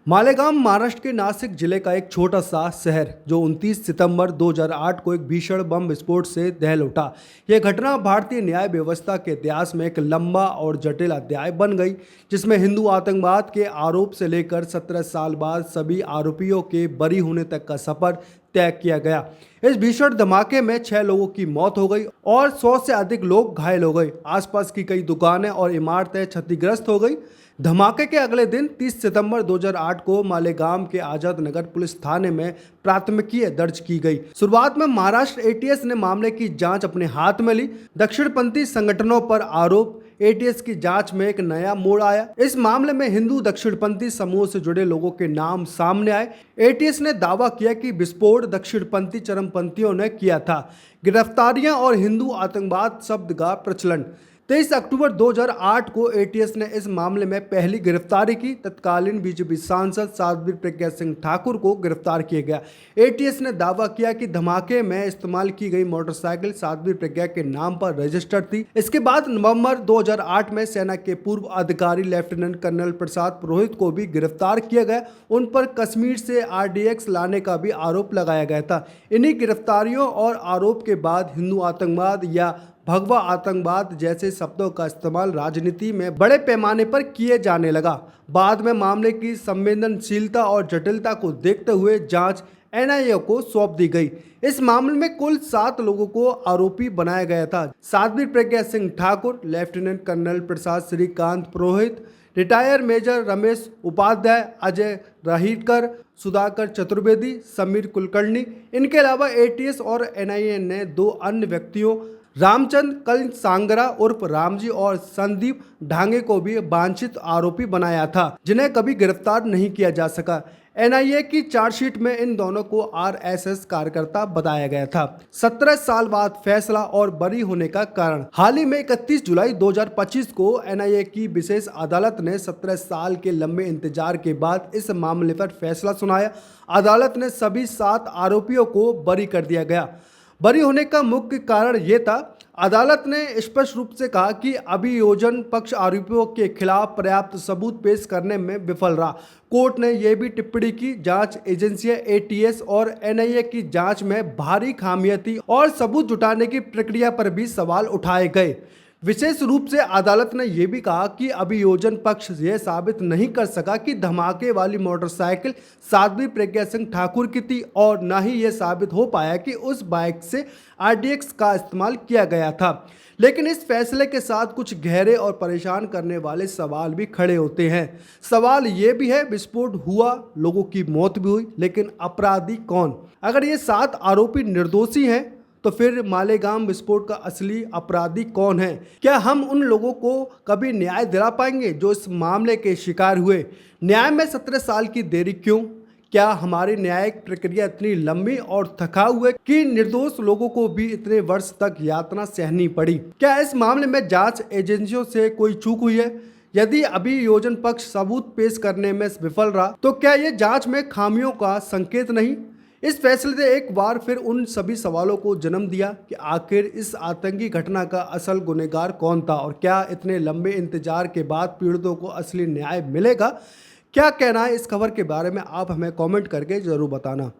मालेगांव महाराष्ट्र के नासिक जिले का एक छोटा सा शहर जो 29 सितंबर 2008 को एक भीषण बम विस्फोट से दहल उठा। यह घटना भारतीय न्याय व्यवस्था के इतिहास में एक लंबा और जटिल अध्याय बन गई, जिसमें हिंदू आतंकवाद के आरोप से लेकर 17 साल बाद सभी आरोपियों के बरी होने तक का सफर तय किया गया। इस भीषण धमाके में 6 लोगों की मौत हो गई और 100 से अधिक लोग घायल हो गए। आसपास की कई दुकानें और इमारतें क्षतिग्रस्त हो गई। धमाके के अगले दिन 30 सितंबर 2008 को मालेगांव के आजाद नगर पुलिस थाने में प्राथमिकी दर्ज की गई। शुरुआत में महाराष्ट्र एटीएस ने मामले की जांच अपने हाथ में ली। दक्षिणपंथी संगठनों पर आरोप, एटीएस की जांच में एक नया मोड़ आया। इस मामले में हिंदू दक्षिणपंथी समूह से जुड़े लोगों के नाम सामने आए। एटीएस ने दावा किया कि विस्फोट दक्षिणपंथी चरमपंथियों ने किया था। गिरफ्तारियां और हिंदू आतंकवाद शब्द का प्रचलन। 23 अक्टूबर 2008 को एटीएस ने इस मामले में पहली गिरफ्तारी की। तत्कालीन बीजेपी सांसद साध्वी प्रज्ञा सिंह ठाकुर को गिरफ्तार किया गया। एटीएस ने दावा किया कि धमाके में इस्तेमाल की गई मोटरसाइकिल साध्वी प्रज्ञा के नाम पर रजिस्टर्ड थी। इसके बाद नवंबर 2008 में सेना के पूर्व अधिकारी लेफ्टिनेंट कर्नल प्रसाद पुरोहित को भी गिरफ्तार किया गया। उन पर कश्मीर से आरडीएक्स लाने का भी आरोप लगाया गया था। इन्हीं गिरफ्तारियों और आरोप के बाद हिंदू आतंकवाद या भगवा आतंकवाद जैसे शब्दों का इस्तेमाल राजनीति में बड़े पैमाने पर किए जाने लगा। बाद में मामले की संवेदनशीलता और जटिलता को देखते हुए जांच एनआईए को सौंप दी गई। इस मामले में कुल 7 लोगों को आरोपी बनाया गया था। साध्वी प्रज्ञा सिंह ठाकुर, लेफ्टिनेंट कर्नल प्रसाद श्रीकांत पुरोहित, रिटायर मेजर रमेश उपाध्याय, अजय राहीटकर, सुधाकर चतुर्वेदी, समीर कुलकर्णी। इनके अलावा एटीएस और एनआईए ने 2 अन्य व्यक्तियों रामचंद्र कल सांगरा उर्फ रामजी और संदीप ढांगे को भी वांछित आरोपी बनाया था, जिन्हें कभी गिरफ्तार नहीं किया जा सका। एनआईए की चार्जशीट में इन दोनों को आरएसएस कार्यकर्ता बताया गया था। 17 साल बाद फैसला और बरी होने का कारण। हाल ही में 31 जुलाई 2025 को एनआईए की विशेष अदालत ने 17 साल के लंबे इंतजार के बाद इस मामले पर फैसला सुनाया। अदालत ने सभी 7 आरोपियों को बरी कर दिया गया। बरी होने का मुख्य कारण ये था, अदालत ने स्पष्ट रूप से कहा कि अभियोजन पक्ष आरोपियों के खिलाफ पर्याप्त सबूत पेश करने में विफल रहा। कोर्ट ने यह भी टिप्पणी की, जांच एजेंसियां एटीएस और एनआईए की जांच में भारी खामियां थी और सबूत जुटाने की प्रक्रिया पर भी सवाल उठाए गए। विशेष रूप से अदालत ने यह भी कहा कि अभियोजन पक्ष यह साबित नहीं कर सका कि धमाके वाली मोटरसाइकिल साध्वी प्रज्ञा सिंह ठाकुर की थी और न ही यह साबित हो पाया कि उस बाइक से आरडीएक्स का इस्तेमाल किया गया था। लेकिन इस फैसले के साथ कुछ गहरे और परेशान करने वाले सवाल भी खड़े होते हैं। सवाल ये भी है, विस्फोट हुआ, लोगों की मौत भी हुई, लेकिन अपराधी कौन? अगर ये 7 आरोपी निर्दोषी हैं तो फिर मालेगांव विस्फोट का असली अपराधी कौन है? क्या हम उन लोगों को कभी न्याय दिला पाएंगे जो इस मामले के शिकार हुए? न्याय में 17 साल की देरी क्यों? क्या हमारी न्यायिक प्रक्रिया इतनी लंबी और थकाऊ है कि निर्दोष लोगों को भी इतने वर्ष तक यातना सहनी पड़ी? क्या इस मामले में जांच एजेंसियों से कोई चूक हुई है? यदि अभियोजन पक्ष सबूत पेश करने में विफल रहा तो क्या यह जांच में खामियों का संकेत नहीं? इस फैसले ने एक बार फिर उन सभी सवालों को जन्म दिया कि आखिर इस आतंकी घटना का असल गुनहगार कौन था और क्या इतने लंबे इंतजार के बाद पीड़ितों को असली न्याय मिलेगा? क्या कहना है इस खबर के बारे में आप हमें कमेंट करके जरूर बताना।